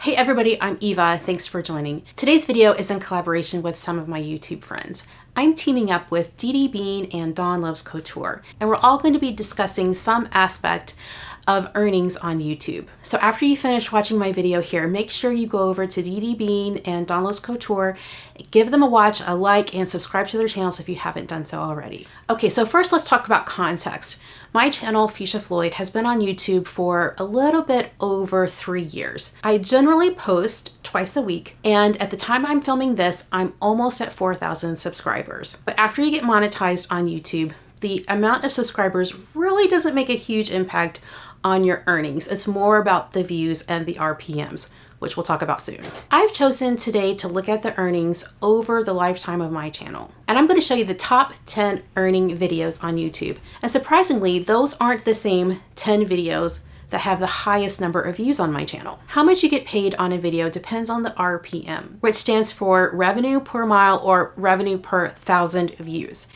Hey everybody, I'm Eva. Thanks for joining. Today's video is in collaboration with some of my YouTube friends. I'm teaming up with Dee Bean and Dawn Loves Couture, and we're all going to be discussing some aspect of earnings on YouTube. So after you finish watching my video here, make sure you go over to Dee Bean and Dawn Loves Couture, give them a watch, a like, and subscribe to their channels if you haven't done so already. Okay, so first let's talk about context. My channel, Fuchsia Floyd, has been on YouTube for a little bit over 3 years. I generally post twice a week, and at the time I'm filming this, I'm almost at 4,000 subscribers. But after you get monetized on YouTube, the amount of subscribers really doesn't make a huge impact on your earnings. It's more about the views and the RPMs, which we'll talk about soon. I've chosen today to look at the earnings over the lifetime of my channel. And I'm going to show you the top 10 earning videos on YouTube. And surprisingly, those aren't the same 10 videos that have the highest number of views on my channel. How much you get paid on a video depends on the RPM, which stands for revenue per mile or revenue per 1,000 views.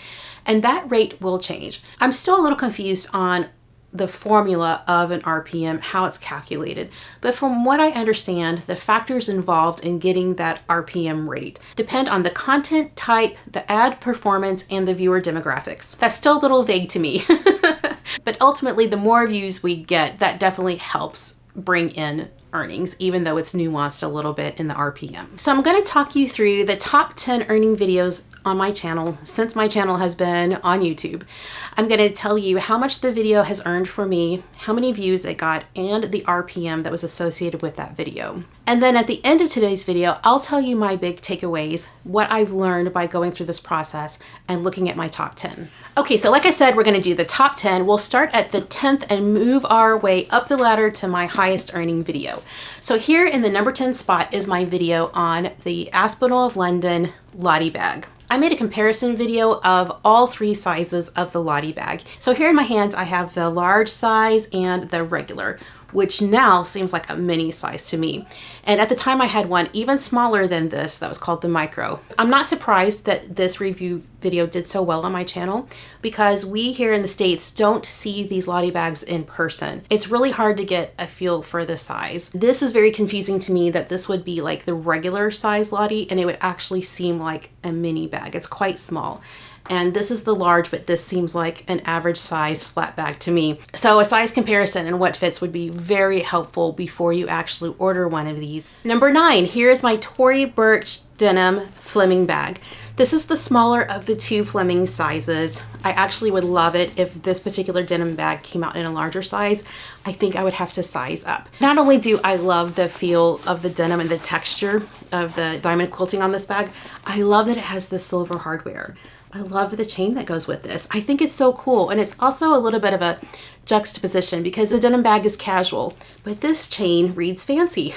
And that rate will change. I'm still a little confused on the formula of an RPM, how it's calculated. But from what I understand, the factors involved in getting that RPM rate depend on the content type, the ad performance, and the viewer demographics. That's still a little vague to me. But ultimately, the more views we get, that definitely helps bring in earnings, even though it's nuanced a little bit in the RPM. So I'm going to talk you through the top 10 earning videos on my channel since my channel has been on YouTube. I'm going to tell you how much the video has earned for me, how many views it got, and the RPM that was associated with that video. And then at the end of today's video, I'll tell you my big takeaways, what I've learned by going through this process and looking at my top 10. Okay, so like I said, we're going to do the top 10. We'll start at the 10th and move our way up the ladder to my highest earning video. So here in the number 10 spot is my video on the Aspinal of London Lottie bag. I made a comparison video of all 3 sizes of the Lottie bag. So here in my hands, I have the large size and the regular, which now seems like a mini size to me. And at the time I had one even smaller than this that was called the micro. I'm not surprised that this review video did so well on my channel because we here in the States don't see these Lottie bags in person. It's really hard to get a feel for the size. This is very confusing to me that this would be like the regular size Lottie and it would actually seem like a mini bag. It's quite small. And this is the large, but this seems like an average size flat bag to me. So a size comparison and what fits would be very helpful before you actually order one of these. Number 9, here's my Tory Burch Denim Fleming bag. This is the smaller of the 2 Fleming sizes. I actually would love it if this particular denim bag came out in a larger size. I think I would have to size up. Not only do I love the feel of the denim and the texture of the diamond quilting on this bag, I love that it has the silver hardware. I love the chain that goes with this. I think it's so cool. And it's also a little bit of a juxtaposition because the denim bag is casual, but this chain reads fancy.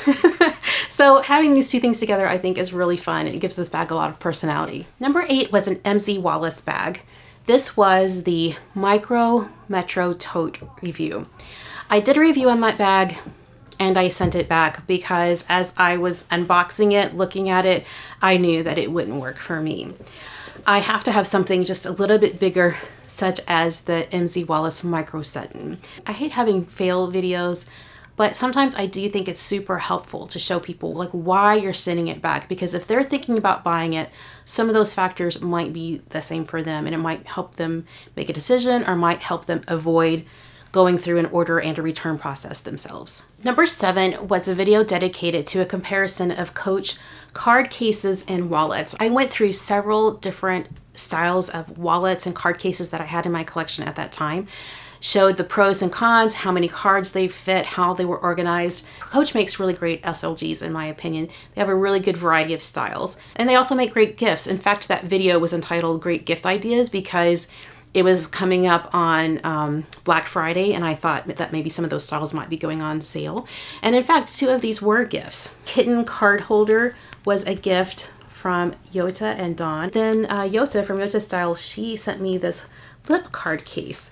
So having these 2 things together, I think is really fun. It gives this bag a lot of personality. Number 8 was an MZ Wallace bag. This was the Micro Metro Tote review. I did a review on that bag and I sent it back because as I was unboxing it, looking at it, I knew that it wouldn't work for me. I have to have something just a little bit bigger, such as the MZ Wallace Micro Satin. I hate having fail videos, but sometimes I do think it's super helpful to show people like why you're sending it back, because if they're thinking about buying it, some of those factors might be the same for them and it might help them make a decision or might help them avoid going through an order and a return process themselves. Number 7 was a video dedicated to a comparison of Coach card cases and wallets. I went through several different styles of wallets and card cases that I had in my collection at that time. Showed the pros and cons, how many cards they fit, how they were organized. Coach makes really great SLGs in my opinion. They have a really good variety of styles. And they also make great gifts. In fact, that video was entitled Great Gift Ideas because it was coming up on Black Friday and I thought that maybe some of those styles might be going on sale. And in fact, 2 of these were gifts. Kitten card holder was a gift from Yota and Dawn. Then Yota from Yota Style, she sent me this lip card case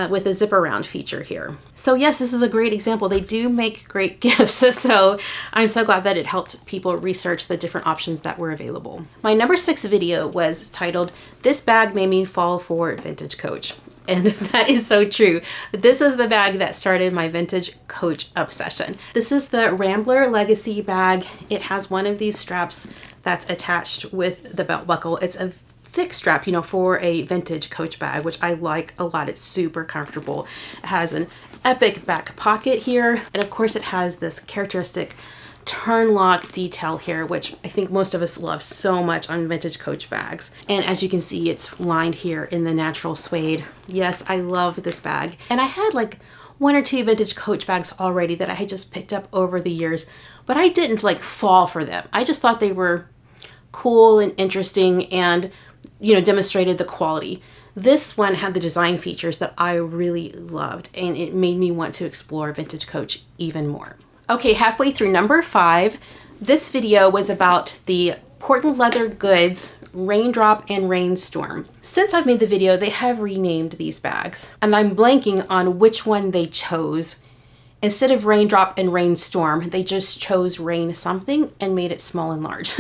with a zip around feature here. So yes, this is a great example. They do make great gifts. So I'm so glad that it helped people research the different options that were available. My number 6 video was titled, "This Bag Made Me Fall for Vintage Coach." And that is so true. This is the bag that started my vintage Coach obsession. This is the Rambler Legacy bag. It has one of these straps that's attached with the belt buckle. It's a thick strap, you know, for a vintage Coach bag, which I like a lot. It's super comfortable. It has an epic back pocket here. And of course it has this characteristic turn lock detail here, which I think most of us love so much on vintage Coach bags. And as you can see, it's lined here in the natural suede. Yes, I love this bag. And I had like 1 or 2 vintage Coach bags already that I had just picked up over the years, but I didn't like fall for them. I just thought they were cool and interesting and, you know, demonstrated the quality. This one had the design features that I really loved, and it made me want to explore vintage Coach even more. Okay, halfway through number 5, this video was about the Portland Leather Goods Raindrop and Rainstorm. Since I've made the video, they have renamed these bags, and I'm blanking on which one they chose. Instead of Raindrop and Rainstorm, they just chose Rain something and made it small and large.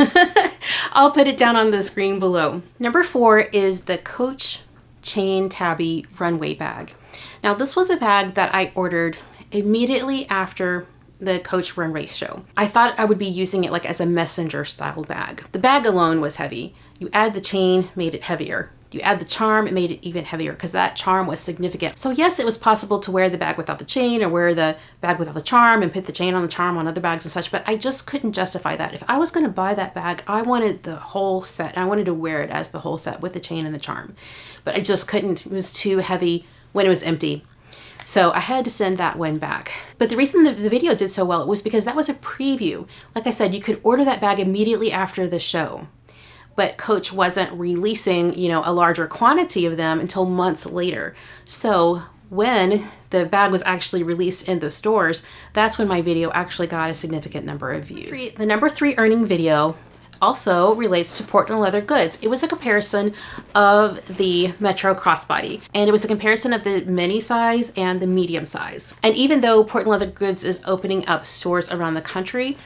I'll put it down on the screen below. Number 4 is the Coach Chain Tabby Runway bag. Now this was a bag that I ordered immediately after the Coach Runway show. I thought I would be using it like as a messenger style bag. The bag alone was heavy. You add the chain, made it heavier. You add the charm, it made it even heavier because that charm was significant. So yes, it was possible to wear the bag without the chain or wear the bag without the charm and put the chain on the charm on other bags and such, but I just couldn't justify that. If I was going to buy that bag, I wanted the whole set. I wanted to wear it as the whole set with the chain and the charm, but I just couldn't. It was too heavy when it was empty. So I had to send that one back. But the reason the video did so well was because that was a preview. Like I said, you could order that bag immediately after the show, but Coach wasn't releasing, you know, a larger quantity of them until months later. So when the bag was actually released in the stores, that's when my video actually got a significant number of views. The number 3 earning video also relates to Portland Leather Goods. It was a comparison of the Metro Crossbody, and it was a comparison of the mini size and the medium size. And even though Portland Leather Goods is opening up stores around the country,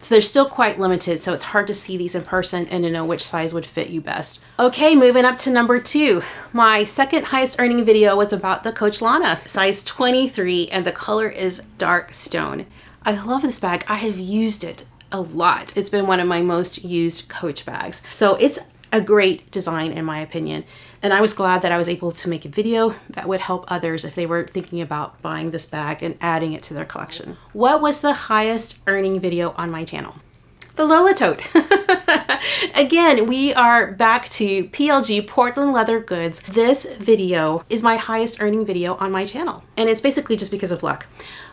so they're still quite limited, so it's hard to see these in person and to know which size would fit you best. Okay, moving up to number 2. My second highest earning video was about the Coach Lana, size 23, and the color is dark stone. I love this bag. I have used it a lot. It's been one of my most used Coach bags. So it's a great design in my opinion. And I was glad that I was able to make a video that would help others if they were thinking about buying this bag and adding it to their collection. What was the highest earning video on my channel? The Lola tote. Again, we are back to PLG, Portland Leather Goods. This video is my highest earning video on my channel. And it's basically just because of luck.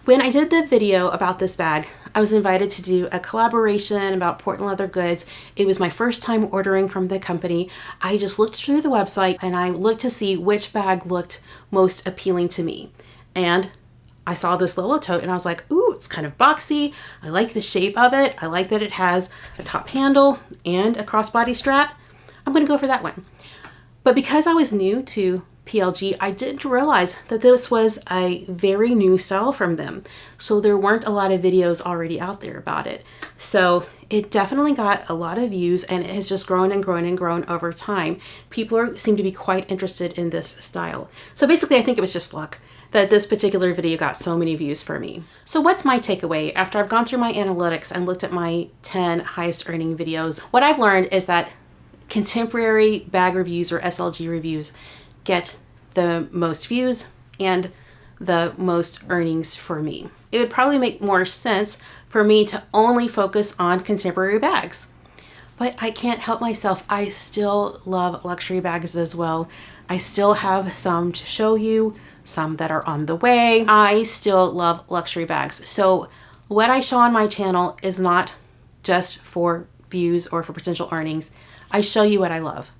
When I did the video about this bag, I was invited to do a collaboration about Portland Leather Goods. It was my first time ordering from the company. I just looked through the website and I looked to see which bag looked most appealing to me. And I saw this Lola tote and I was like, ooh, it's kind of boxy. I like the shape of it. I like that it has a top handle and a crossbody strap. I'm gonna go for that one. But because I was new to PLG, I didn't realize that this was a very new style from them. So there weren't a lot of videos already out there about it. So it definitely got a lot of views and it has just grown and grown and grown over time. People seem to be quite interested in this style. So basically, I think it was just luck that this particular video got so many views for me. So what's my takeaway after I've gone through my analytics and looked at my 10 highest earning videos? What I've learned is that contemporary bag reviews or SLG reviews get the most views and the most earnings for me. It would probably make more sense for me to only focus on contemporary bags, but I can't help myself. I still love luxury bags as well. I still have some to show you, some that are on the way. I still love luxury bags. So what I show on my channel is not just for views or for potential earnings. I show you what I love.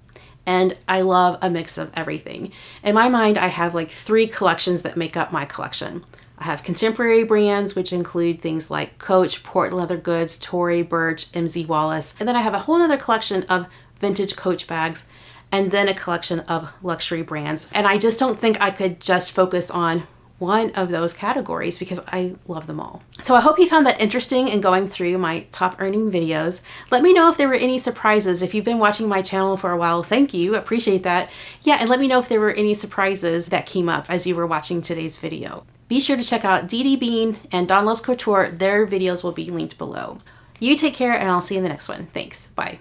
And I love a mix of everything. In my mind, I have like 3 collections that make up my collection. I have contemporary brands, which include things like Coach, Portland Leather Goods, Tory, Burch, MZ Wallace. And then I have a whole other collection of vintage Coach bags, and then a collection of luxury brands. And I just don't think I could just focus on one of those categories because I love them all. So I hope you found that interesting in going through my top earning videos. Let me know if there were any surprises. If you've been watching my channel for a while, thank you, appreciate that. Yeah, and let me know if there were any surprises that came up as you were watching today's video. Be sure to check out Dee Bean and Dawn Loves Couture. Their videos will be linked below. You take care, and I'll see you in the next one. Thanks, bye.